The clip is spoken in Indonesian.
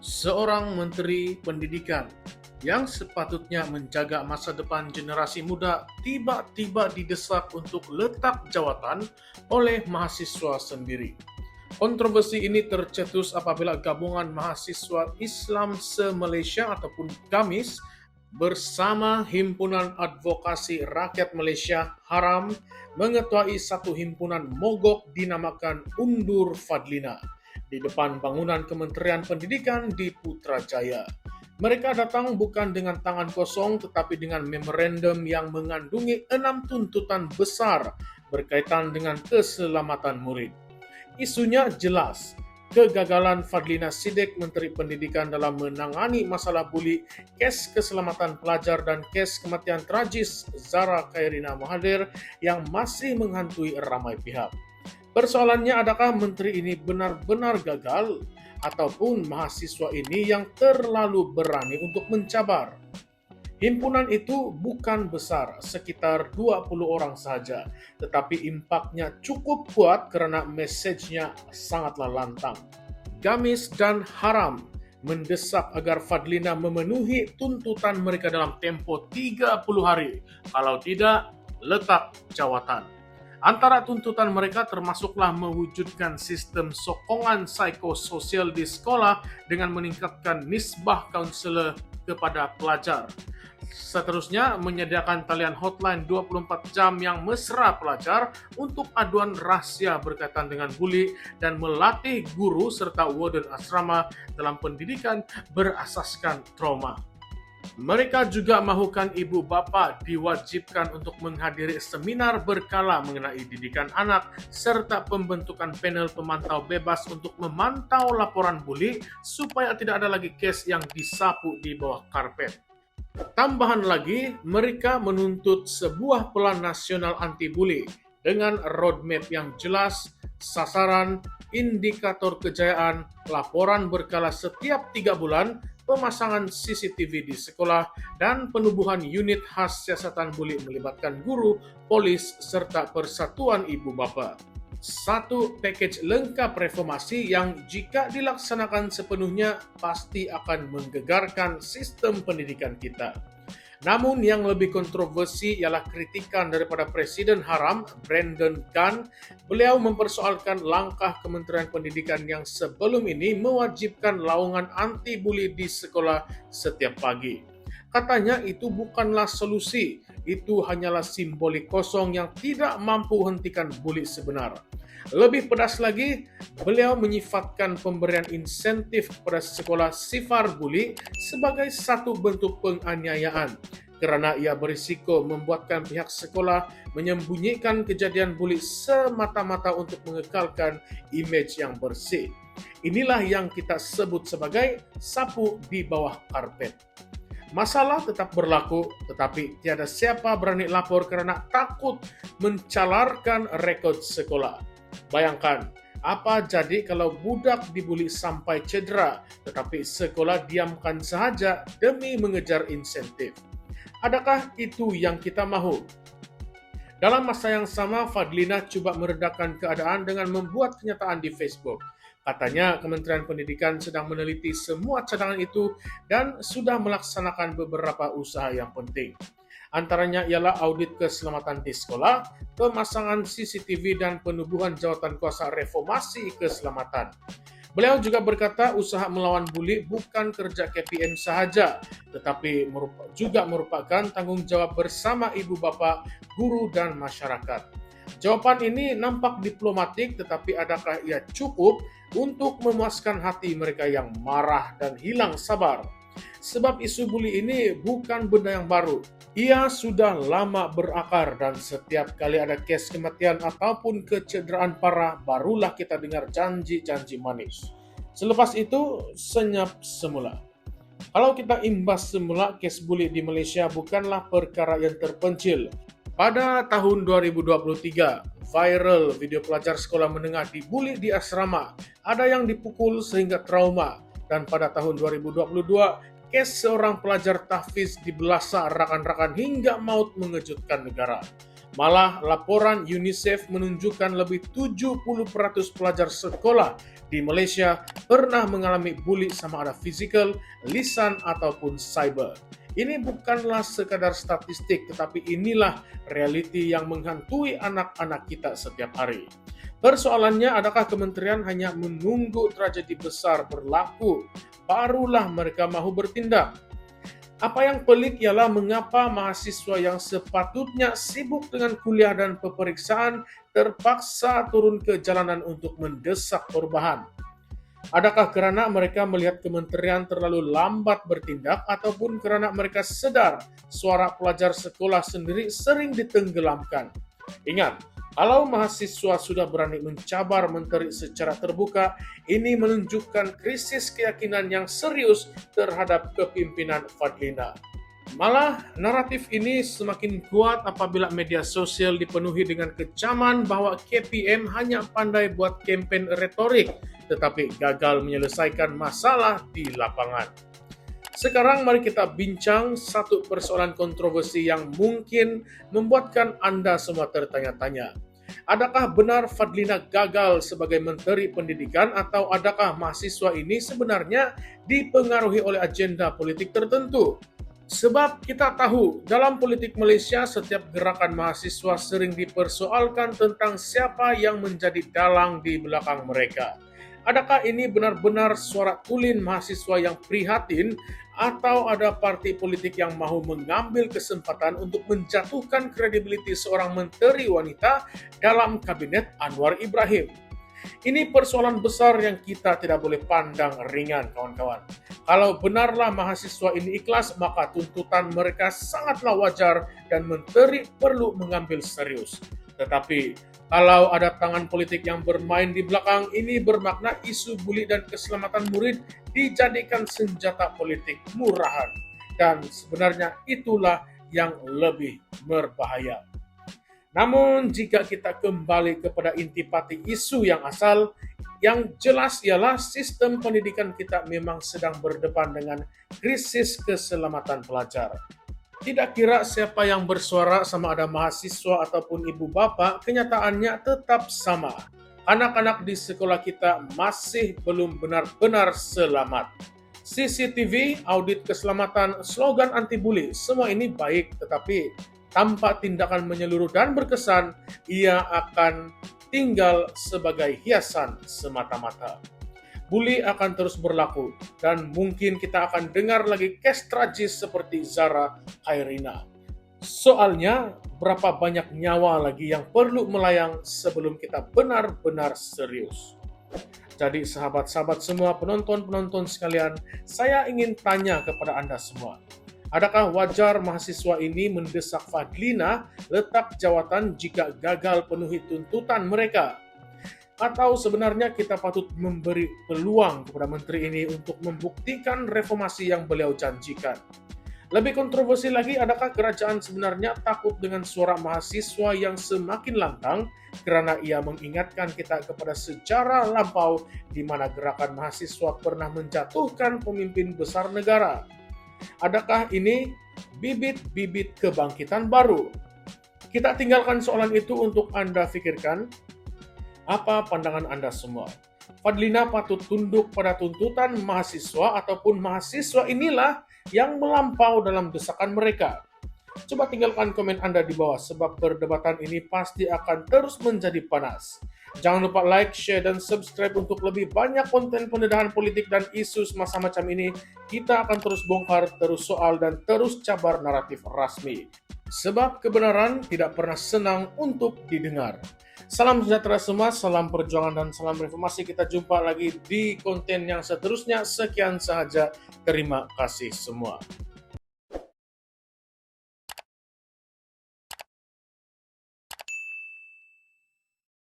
Seorang menteri pendidikan yang sepatutnya menjaga masa depan generasi muda tiba-tiba didesak untuk letak jawatan oleh mahasiswa sendiri. Kontroversi ini tercetus apabila gabungan mahasiswa Islam se-Malaysia ataupun GAMIS bersama Himpunan Advokasi Rakyat Malaysia Haram mengetuai satu himpunan mogok dinamakan Undur Fadlina di depan bangunan Kementerian Pendidikan di Putrajaya. Mereka datang bukan dengan tangan kosong tetapi dengan memorandum yang mengandungi 6 tuntutan besar berkaitan dengan keselamatan murid. Isunya jelas, kegagalan Fadlina Siddiq, Menteri Pendidikan dalam menangani masalah buli, kes keselamatan pelajar dan kes kematian tragis Zara Khairina Mahathir yang masih menghantui ramai pihak. Persoalannya, adakah menteri ini benar-benar gagal ataupun mahasiswa ini yang terlalu berani untuk mencabar? Himpunan itu bukan besar, sekitar 20 orang saja, tetapi impaknya cukup kuat karena mesejnya sangatlah lantang. GAMIS dan Haram mendesak agar Fadlina memenuhi tuntutan mereka dalam tempo 30 hari, kalau tidak, letak jawatan. Antara tuntutan mereka termasuklah mewujudkan sistem sokongan psikososial di sekolah dengan meningkatkan nisbah kaunselor kepada pelajar. Seterusnya, menyediakan talian hotline 24 jam yang mesra pelajar untuk aduan rahasia berkaitan dengan buli dan melatih guru serta warden asrama dalam pendidikan berasaskan trauma. Mereka juga mahukan ibu bapa diwajibkan untuk menghadiri seminar berkala mengenai didikan anak serta pembentukan panel pemantau bebas untuk memantau laporan buli supaya tidak ada lagi kes yang disapu di bawah karpet. Tambahan lagi, mereka menuntut sebuah plan nasional anti-buli dengan roadmap yang jelas, sasaran, indikator kejayaan, laporan berkala setiap 3 bulan, pemasangan CCTV di sekolah, dan penubuhan unit khas siasatan buli melibatkan guru, polis, serta persatuan ibu bapa. Satu package lengkap reformasi yang jika dilaksanakan sepenuhnya pasti akan menggegarkan sistem pendidikan kita. Namun yang lebih kontroversi ialah kritikan daripada Presiden Haram, Brandon Gan. Beliau mempersoalkan langkah Kementerian Pendidikan yang sebelum ini mewajibkan laungan anti-buli di sekolah setiap pagi. Katanya itu bukanlah solusi, itu hanyalah simbolik kosong yang tidak mampu hentikan buli sebenar. Lebih pedas lagi, beliau menyifatkan pemberian insentif kepada sekolah sifar buli sebagai satu bentuk penganiayaan kerana ia berisiko membuatkan pihak sekolah menyembunyikan kejadian buli semata-mata untuk mengekalkan imej yang bersih. Inilah yang kita sebut sebagai sapu di bawah karpet. Masalah tetap berlaku, tetapi tiada siapa berani lapor kerana takut mencalarkan rekod sekolah. Bayangkan, apa jadi kalau budak dibuli sampai cedera, tetapi sekolah diamkan sahaja demi mengejar insentif? Adakah itu yang kita mahu? Dalam masa yang sama, Fadlina cuba meredakan keadaan dengan membuat kenyataan di Facebook. Katanya Kementerian Pendidikan sedang meneliti semua cadangan itu dan sudah melaksanakan beberapa usaha yang penting. Antaranya ialah audit keselamatan di sekolah, pemasangan CCTV dan penubuhan jawatan kuasa reformasi keselamatan. Beliau juga berkata usaha melawan buli bukan kerja KPM sahaja, tetapi juga merupakan tanggung jawab bersama ibu bapa, guru dan masyarakat. Jawapan ini nampak diplomatik, tetapi adakah ia cukup untuk memuaskan hati mereka yang marah dan hilang sabar? Sebab isu buli ini bukan benda yang baru. Ia sudah lama berakar dan setiap kali ada kes kematian ataupun kecederaan parah, barulah kita dengar janji-janji manis. Selepas itu, senyap semula. Kalau kita imbas semula, kes buli di Malaysia bukanlah perkara yang terpencil. Pada tahun 2023, viral video pelajar sekolah menengah dibuli di asrama, ada yang dipukul sehingga trauma, dan pada tahun 2022, kes seorang pelajar tahfiz dibelasa rakan-rakan hingga maut mengejutkan negara. Malah laporan UNICEF menunjukkan lebih 70% pelajar sekolah di Malaysia pernah mengalami bully sama ada fisikal, lisan ataupun cyber. Ini bukanlah sekadar statistik, tetapi inilah realiti yang menghantui anak-anak kita setiap hari. Persoalannya, adakah kementerian hanya menunggu tragedi besar berlaku, barulah mereka mahu bertindak? Apa yang pelik ialah mengapa mahasiswa yang sepatutnya sibuk dengan kuliah dan peperiksaan terpaksa turun ke jalanan untuk mendesak perubahan. Adakah karena mereka melihat kementerian terlalu lambat bertindak ataupun karena mereka sadar suara pelajar sekolah sendiri sering ditenggelamkan? Ingat, kalau mahasiswa sudah berani mencabar menteri secara terbuka, ini menunjukkan krisis keyakinan yang serius terhadap kepimpinan Fadlina. Malah, naratif ini semakin kuat apabila media sosial dipenuhi dengan kecaman bahwa KPM hanya pandai buat kempen retorik, tetapi gagal menyelesaikan masalah di lapangan. Sekarang mari kita bincang satu persoalan kontroversi yang mungkin membuatkan Anda semua tertanya-tanya. Adakah benar Fadlina gagal sebagai Menteri Pendidikan atau adakah mahasiswa ini sebenarnya dipengaruhi oleh agenda politik tertentu? Sebab kita tahu, dalam politik Malaysia setiap gerakan mahasiswa sering dipersoalkan tentang siapa yang menjadi dalang di belakang mereka. Adakah ini benar-benar suara tulen mahasiswa yang prihatin atau ada parti politik yang mahu mengambil kesempatan untuk menjatuhkan kredibiliti seorang menteri wanita dalam kabinet Anwar Ibrahim? Ini persoalan besar yang kita tidak boleh pandang ringan, kawan-kawan. Kalau benarlah mahasiswa ini ikhlas, maka tuntutan mereka sangatlah wajar dan menteri perlu mengambil serius. Tetapi, kalau ada tangan politik yang bermain di belakang, ini bermakna isu bully dan keselamatan murid dijadikan senjata politik murahan. Dan sebenarnya itulah yang lebih berbahaya. Namun jika kita kembali kepada intipati isu yang asal, yang jelas ialah sistem pendidikan kita memang sedang berdepan dengan krisis keselamatan pelajar. Tidak kira siapa yang bersuara sama ada mahasiswa ataupun ibu bapa, kenyataannya tetap sama. Anak-anak di sekolah kita masih belum benar-benar selamat. CCTV, audit keselamatan, slogan anti-bully, semua ini baik, tetapi tanpa tindakan menyeluruh dan berkesan, ia akan tinggal sebagai hiasan semata-mata. Bully akan terus berlaku dan mungkin kita akan dengar lagi kes tragis seperti Zara Khairina. Soalnya, berapa banyak nyawa lagi yang perlu melayang sebelum kita benar-benar serius. Jadi sahabat-sahabat semua, penonton-penonton sekalian, saya ingin tanya kepada Anda semua. Adakah wajar mahasiswa ini mendesak Fadlina letak jawatan jika gagal penuhi tuntutan mereka? Atau sebenarnya kita patut memberi peluang kepada menteri ini untuk membuktikan reformasi yang beliau janjikan? Lebih kontroversi lagi, adakah kerajaan sebenarnya takut dengan suara mahasiswa yang semakin lantang karena ia mengingatkan kita kepada sejarah lampau di mana gerakan mahasiswa pernah menjatuhkan pemimpin besar negara? Adakah ini bibit-bibit kebangkitan baru? Kita tinggalkan soalan itu untuk Anda pikirkan. Apa pandangan Anda semua? Fadlina patut tunduk pada tuntutan mahasiswa ataupun mahasiswa inilah yang melampau dalam desakan mereka? Coba tinggalkan komen Anda di bawah sebab perdebatan ini pasti akan terus menjadi panas. Jangan lupa like, share, dan subscribe untuk lebih banyak konten pendedahan politik dan isu semacam macam ini. Kita akan terus bongkar, terus soal, dan terus cabar naratif rasmi. Sebab kebenaran tidak pernah senang untuk didengar. Salam sejahtera semua, salam perjuangan dan salam reformasi. Kita jumpa lagi di konten yang seterusnya. Sekian sahaja. Terima kasih semua.